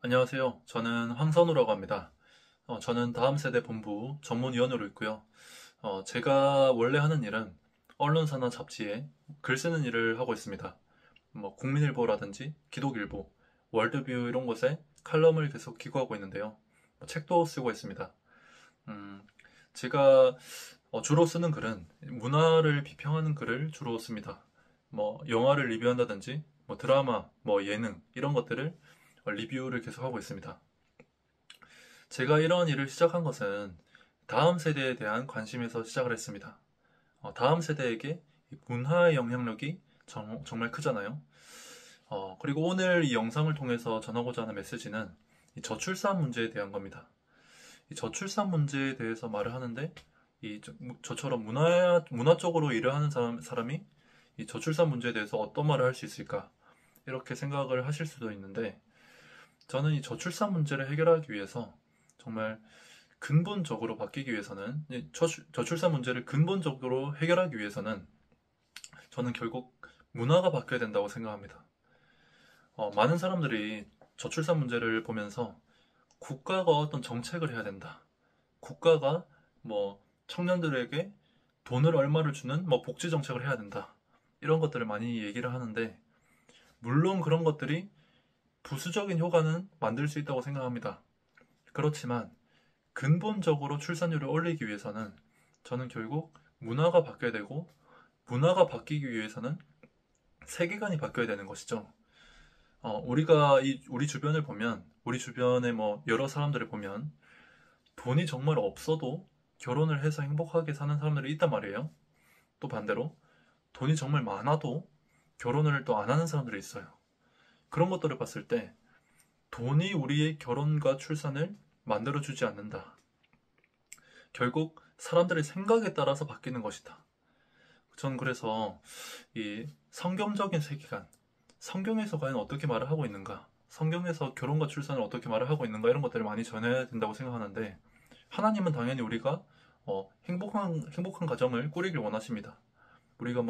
안녕하세요. 저는 황선우라고 합니다. 저는 다음 세대 본부 전문위원으로 있고요. 제가 원래 하는 일은 언론사나 잡지에 글 쓰는 일을 하고 있습니다. 국민일보라든지 기독일보, 월드뷰 이런 곳에 칼럼을 계속 기고하고 있는데요. 책도 쓰고 있습니다. 음, 제가 주로 쓰는 글은 문화를 비평하는 글을 주로 씁니다. 영화를 리뷰한다든지, 드라마, 예능 이런 것들을 리뷰를 계속 하고 있습니다. 제가 이런 일을 시작한 것은 다음 세대에 대한 관심에서 시작을 했습니다. 다음 세대에게 문화의 영향력이 정말 크잖아요. 그리고 오늘 이 영상을 통해서 전하고자 하는 메시지는 이 저출산 문제에 대한 겁니다. 이 저출산 문제에 대해서 말을 하는데 저처럼 문화 쪽으로 일을 하는 사람이 이 저출산 문제에 대해서 어떤 말을 할 수 있을까? 이렇게 생각을 하실 수도 있는데 저는 이 저출산 문제를 해결하기 위해서 정말 근본적으로 바뀌기 위해서는 저출산 문제를 근본적으로 해결하기 위해서는 저는 결국 문화가 바뀌어야 된다고 생각합니다. 많은 사람들이 저출산 문제를 보면서 국가가 어떤 정책을 해야 된다. 국가가 청년들에게 돈을 얼마를 주는 복지 정책을 해야 된다. 이런 것들을 많이 얘기를 하는데 물론 그런 것들이 부수적인 효과는 만들 수 있다고 생각합니다. 그렇지만 근본적으로 출산율을 올리기 위해서는 저는 결국 문화가 바뀌어야 되고 문화가 바뀌기 위해서는 세계관이 바뀌어야 되는 것이죠. 우리가 우리 주변을 보면 우리 주변의 여러 사람들을 보면 돈이 정말 없어도 결혼을 해서 행복하게 사는 사람들이 있단 말이에요. 또 반대로 돈이 정말 많아도 결혼을 또 안 하는 사람들이 있어요. 그런 것들을 봤을 때 돈이 우리의 결혼과 출산을 만들어주지 않는다. 결국 사람들의 생각에 따라서 바뀌는 것이다. 저는 그래서 이 성경적인 세계관, 성경에서 과연 어떻게 말을 하고 있는가, 성경에서 결혼과 출산을 어떻게 말을 하고 있는가 이런 것들을 많이 전해야 된다고 생각하는데 하나님은 당연히 우리가 행복한 가정을 꾸리길 원하십니다. 우리가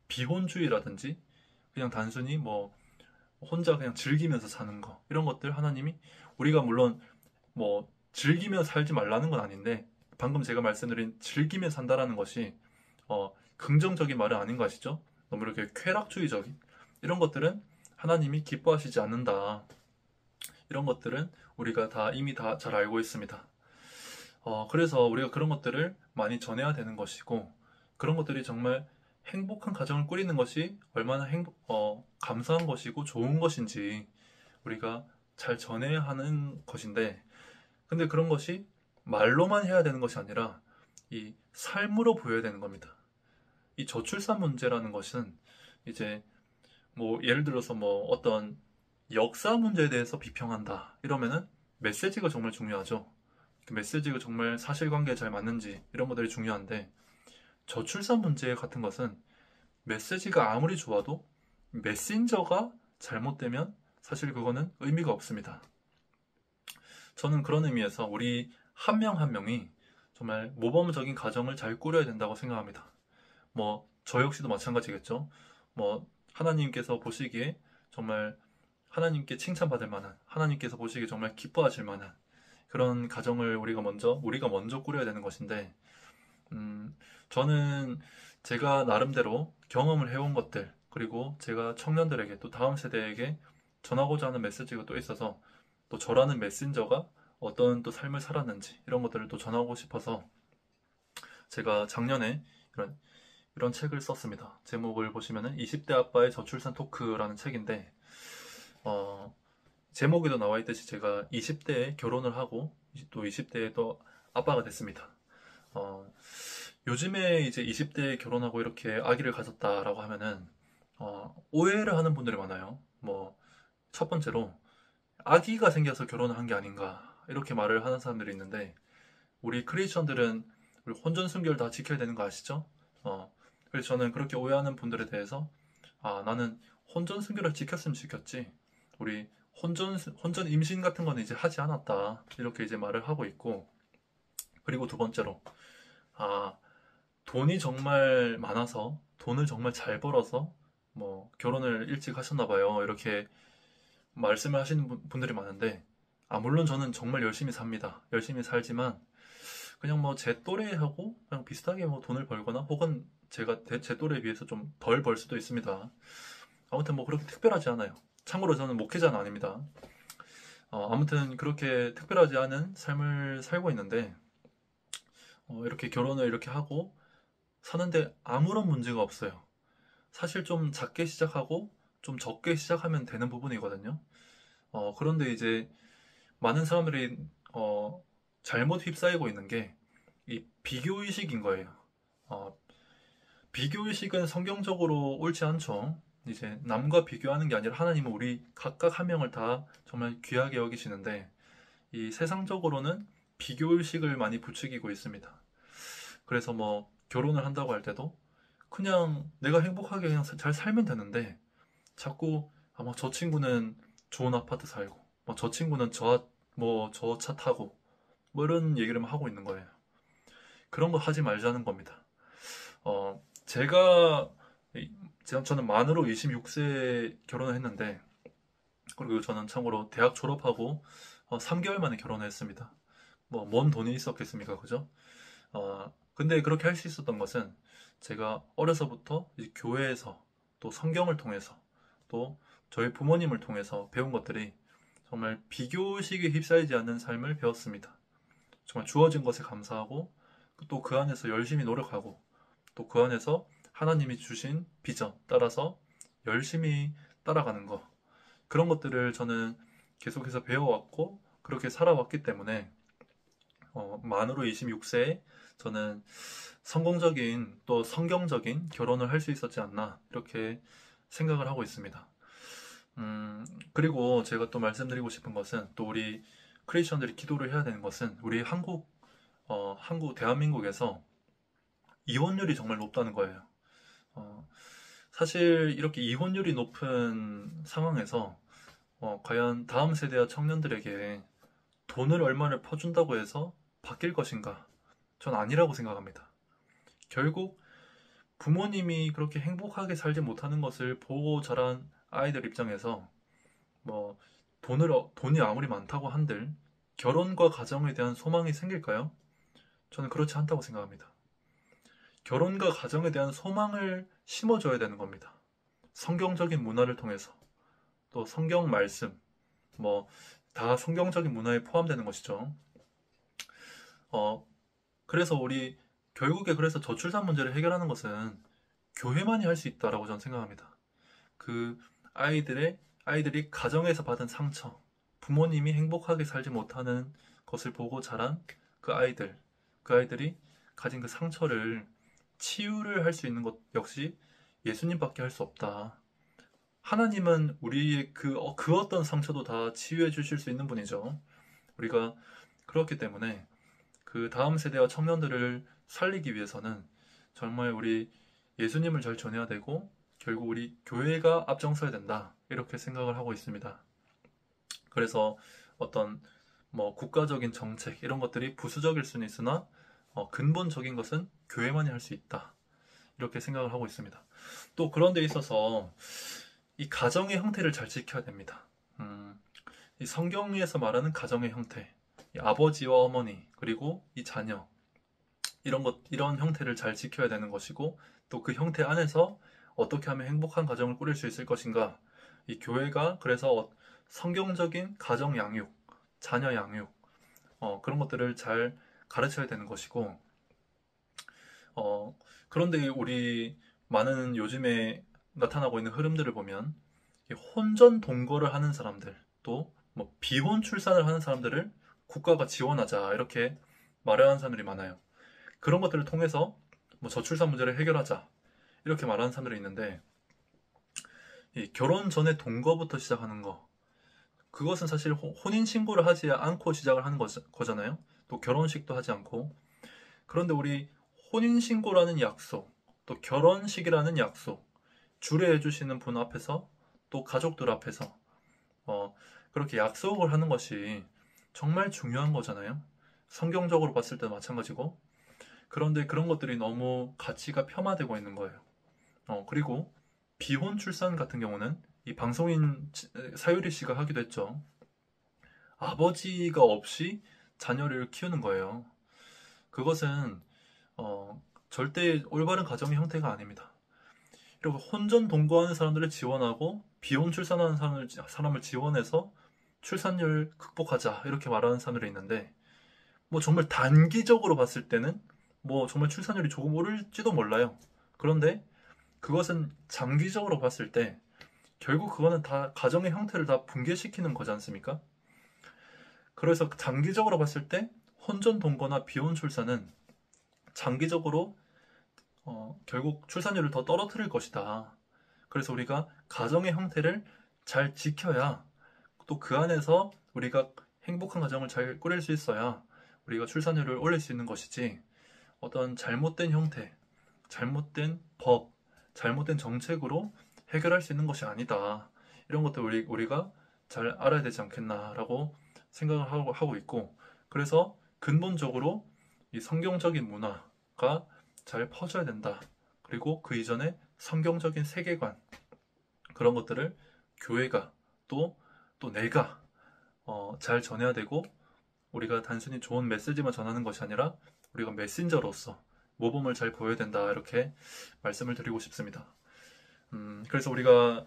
비혼주의라든지 그냥 단순히 혼자 그냥 즐기면서 사는 거 이런 것들 하나님이 우리가 물론 즐기며 살지 말라는 건 아닌데 방금 제가 말씀드린 즐기며 산다라는 것이 긍정적인 말은 아닌 거 아시죠? 너무 이렇게 쾌락주의적인 이런 것들은 하나님이 기뻐하시지 않는다. 이런 것들은 우리가 이미 다 잘 알고 있습니다. 그래서 우리가 그런 것들을 많이 전해야 되는 것이고 그런 것들이 정말 행복한 가정을 꾸리는 것이 얼마나 감사한 것이고 좋은 것인지 우리가 잘 전해야 하는 것인데 근데 그런 것이 말로만 해야 되는 것이 아니라 이 삶으로 보여야 되는 겁니다. 이 저출산 문제라는 것은 이제 예를 들어서 어떤 역사 문제에 대해서 비평한다 이러면은 메시지가 정말 중요하죠. 그 메시지가 정말 사실관계에 잘 맞는지 이런 것들이 중요한데 저출산 문제 같은 것은 메시지가 아무리 좋아도 메신저가 잘못되면 사실 그거는 의미가 없습니다. 저는 그런 의미에서 우리 한 명 한 명이 정말 모범적인 가정을 잘 꾸려야 된다고 생각합니다. 저 역시도 마찬가지겠죠. 하나님께서 보시기에 정말 하나님께 칭찬받을 만한, 하나님께서 보시기에 정말 기뻐하실 만한 그런 가정을 우리가 먼저 꾸려야 되는 것인데, 저는 제가 나름대로 경험을 해온 것들, 그리고 제가 청년들에게 또 다음 세대에게 전하고자 하는 메시지가 또 있어서 또 저라는 메신저가 어떤 또 삶을 살았는지 이런 것들을 또 전하고 싶어서 제가 작년에 이런 책을 썼습니다. 제목을 보시면은 20대 아빠의 저출산 토크라는 책인데 제목에도 나와 있듯이 제가 20대에 결혼을 하고 또 20대에 또 아빠가 됐습니다. 요즘에 이제 20대에 결혼하고 이렇게 아기를 가졌다라고 하면은 오해를 하는 분들이 많아요. 첫 번째로 아기가 생겨서 결혼을 한 게 아닌가 이렇게 말을 하는 사람들이 있는데 우리 크리스천들은 우리 혼전 순결 다 지켜야 되는 거 아시죠? 그래서 저는 그렇게 오해하는 분들에 대해서 나는 혼전 순결을 지켰으면 지켰지 우리 혼전 임신 같은 거는 이제 하지 않았다 이렇게 이제 말을 하고 있고 그리고 두 번째로 돈이 정말 많아서 돈을 정말 잘 벌어서 결혼을 일찍 하셨나 봐요 이렇게 말씀을 하시는 분들이 많은데 물론 저는 정말 열심히 삽니다. 열심히 살지만 그냥 뭐 제 또래하고 그냥 비슷하게 뭐 돈을 벌거나 혹은 제 또래에 비해서 좀 덜 벌 수도 있습니다. 아무튼 뭐 그렇게 특별하지 않아요. 참고로 저는 목회자는 아닙니다. 아무튼 그렇게 특별하지 않은 삶을 살고 있는데 이렇게 결혼을 이렇게 하고 사는데 아무런 문제가 없어요. 사실 좀 작게 시작하고 좀 적게 시작하면 되는 부분이거든요. 그런데 이제 많은 사람들이 잘못 휩싸이고 있는 게 이 비교의식인 거예요. 어, 비교의식은 성경적으로 옳지 않죠. 이제 남과 비교하는 게 아니라 하나님은 우리 각각 한 명을 다 정말 귀하게 여기시는데 이 세상적으로는 비교의식을 많이 부추기고 있습니다. 그래서 뭐 결혼을 한다고 할 때도 그냥 내가 행복하게 그냥 잘 살면 되는데 자꾸 아마 저 친구는 좋은 아파트 살고 뭐 저 친구는 저 차 타고 뭐 이런 얘기를 하고 있는 거예요. 그런 거 하지 말자는 겁니다. 제가 저는 만으로 26세에 결혼을 했는데 그리고 저는 참고로 대학 졸업하고 3개월 만에 결혼을 했습니다. 뭐 뭔 돈이 있었겠습니까, 그죠? 근데 그렇게 할 수 있었던 것은 제가 어려서부터 이제 교회에서 또 성경을 통해서 또 저희 부모님을 통해서 배운 것들이 정말 비교식에 휩싸이지 않는 삶을 배웠습니다. 정말 주어진 것에 감사하고 또 그 안에서 열심히 노력하고 또 그 안에서 하나님이 주신 비전 따라서 열심히 따라가는 거 그런 것들을 저는 계속해서 배워왔고 그렇게 살아왔기 때문에 만으로 26세에 저는 성공적인 또 성경적인 결혼을 할 수 있었지 않나 이렇게 생각을 하고 있습니다. 그리고 제가 또 말씀드리고 싶은 것은 또 우리 크리스천들이 기도를 해야 되는 것은 우리 대한민국에서 이혼율이 정말 높다는 거예요. 어, 사실 이렇게 이혼율이 높은 상황에서 과연 다음 세대와 청년들에게 돈을 얼마를 퍼준다고 해서 바뀔 것인가? 전 아니라고 생각합니다. 결국 부모님이 그렇게 행복하게 살지 못하는 것을 보고 자란 아이들 입장에서 뭐 돈이 아무리 많다고 한들 결혼과 가정에 대한 소망이 생길까요? 저는 그렇지 않다고 생각합니다. 결혼과 가정에 대한 소망을 심어줘야 되는 겁니다. 성경적인 문화를 통해서 또 성경 말씀 뭐 다 성경적인 문화에 포함되는 것이죠. 어, 그래서 그래서 저출산 문제를 해결하는 것은 교회만이 할 수 있다라고 저는 생각합니다. 그 아이들이 가정에서 받은 상처, 부모님이 행복하게 살지 못하는 것을 보고 자란 그 아이들이 가진 그 상처를 치유를 할 수 있는 것 역시 예수님밖에 할 수 없다. 하나님은 우리의 그 어떤 상처도 다 치유해 주실 수 있는 분이죠. 우리가 그렇기 때문에 그 다음 세대와 청년들을 살리기 위해서는 정말 우리 예수님을 잘 전해야 되고 결국 우리 교회가 앞장서야 된다. 이렇게 생각을 하고 있습니다. 그래서 어떤 뭐 국가적인 정책 이런 것들이 부수적일 수는 있으나 근본적인 것은 교회만이 할 수 있다. 이렇게 생각을 하고 있습니다. 또 그런 데 있어서 이 가정의 형태를 잘 지켜야 됩니다. 이 성경에서 말하는 가정의 형태, 이 아버지와 어머니, 그리고 이 자녀, 이런 형태를 잘 지켜야 되는 것이고, 또 그 형태 안에서 어떻게 하면 행복한 가정을 꾸릴 수 있을 것인가, 이 교회가 그래서 성경적인 가정 양육, 자녀 양육, 그런 것들을 잘 가르쳐야 되는 것이고, 그런데 우리 많은 요즘에 나타나고 있는 흐름들을 보면 혼전 동거를 하는 사람들 또 뭐 비혼 출산을 하는 사람들을 국가가 지원하자 이렇게 말하는 사람들이 많아요. 그런 것들을 통해서 뭐 저출산 문제를 해결하자 이렇게 말하는 사람들이 있는데 이 결혼 전에 동거부터 시작하는 거 그것은 사실 혼인 신고를 하지 않고 시작을 하는 거잖아요. 또 결혼식도 하지 않고 그런데 우리 혼인 신고라는 약속 또 결혼식이라는 약속 주례해 주시는 분 앞에서 또 가족들 앞에서 그렇게 약속을 하는 것이 정말 중요한 거잖아요. 성경적으로 봤을 때 마찬가지고. 그런데 그런 것들이 너무 가치가 폄하되고 있는 거예요. 그리고 비혼 출산 같은 경우는 이 방송인 사유리 씨가 하기도 했죠. 아버지가 없이 자녀를 키우는 거예요. 그것은 절대 올바른 가정의 형태가 아닙니다. 그리고 혼전 동거하는 사람들을 지원하고 비혼 출산하는 사람을 지원해서 출산율 극복하자 이렇게 말하는 사람들이 있는데, 뭐 정말 단기적으로 봤을 때는 뭐 정말 출산율이 조금 오를지도 몰라요. 그런데 그것은 장기적으로 봤을 때 결국 그거는 다 가정의 형태를 다 붕괴시키는 거지 않습니까? 그래서 장기적으로 봤을 때 혼전 동거나 비혼 출산은 장기적으로 결국 출산율을 더 떨어뜨릴 것이다. 그래서 우리가 가정의 형태를 잘 지켜야, 또 그 안에서 우리가 행복한 가정을 잘 꾸릴 수 있어야 우리가 출산율을 올릴 수 있는 것이지, 어떤 잘못된 형태, 잘못된 법, 잘못된 정책으로 해결할 수 있는 것이 아니다. 이런 것들 우리가 잘 알아야 되지 않겠나라고 생각을 하고 있고, 그래서 근본적으로 이 성경적인 문화가 잘 퍼져야 된다. 그리고 그 이전에 성경적인 세계관, 그런 것들을 교회가 또 내가 잘 전해야 되고, 우리가 단순히 좋은 메시지만 전하는 것이 아니라 우리가 메신저로서 모범을 잘 보여야 된다, 이렇게 말씀을 드리고 싶습니다. 그래서 우리가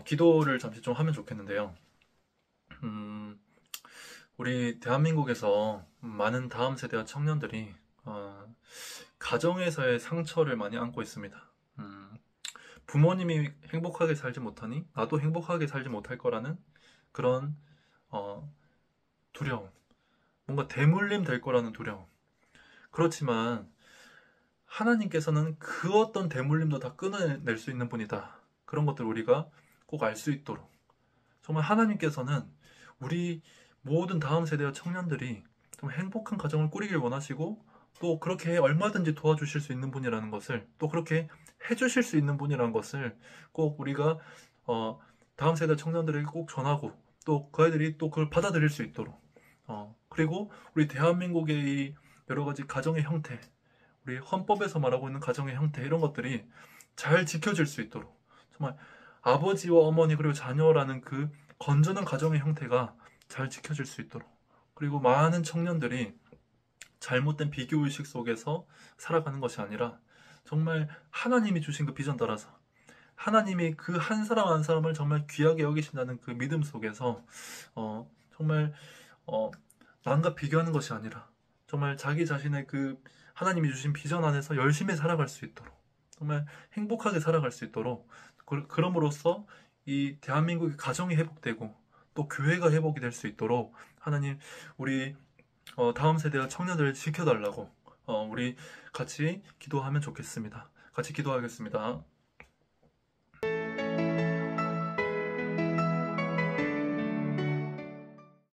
기도를 잠시 좀 하면 좋겠는데요. 우리 대한민국에서 많은 다음 세대와 청년들이 가정에서의 상처를 많이 안고 있습니다. 부모님이 행복하게 살지 못하니 나도 행복하게 살지 못할 거라는 그런 두려움, 뭔가 대물림 될 거라는 두려움. 그렇지만 하나님께서는 그 어떤 대물림도 다 끊어낼 수 있는 분이다. 그런 것들 우리가 꼭 알 수 있도록, 정말 하나님께서는 우리 모든 다음 세대와 청년들이 좀 행복한 가정을 꾸리길 원하시고, 또 그렇게 얼마든지 도와주실 수 있는 분이라는 것을, 또 그렇게 해주실 수 있는 분이라는 것을 꼭 우리가 다음 세대 청년들에게 꼭 전하고, 또 그 아이들이 또 그걸 받아들일 수 있도록, 그리고 우리 대한민국의 이 여러 가지 가정의 형태, 우리 헌법에서 말하고 있는 가정의 형태, 이런 것들이 잘 지켜질 수 있도록, 정말 아버지와 어머니 그리고 자녀라는 그 건전한 가정의 형태가 잘 지켜질 수 있도록, 그리고 많은 청년들이 잘못된 비교의식 속에서 살아가는 것이 아니라 정말 하나님이 주신 그 비전 따라서, 하나님이 그 한 사람 한 사람을 정말 귀하게 여기신다는 그 믿음 속에서 정말 남과 비교하는 것이 아니라 정말 자기 자신의 그 하나님이 주신 비전 안에서 열심히 살아갈 수 있도록, 정말 행복하게 살아갈 수 있도록, 그럼으로써 이 대한민국의 가정이 회복되고 또 교회가 회복이 될 수 있도록 하나님, 우리 다음 세대와 청년들을 지켜달라고 우리 같이 기도하면 좋겠습니다. 같이 기도하겠습니다.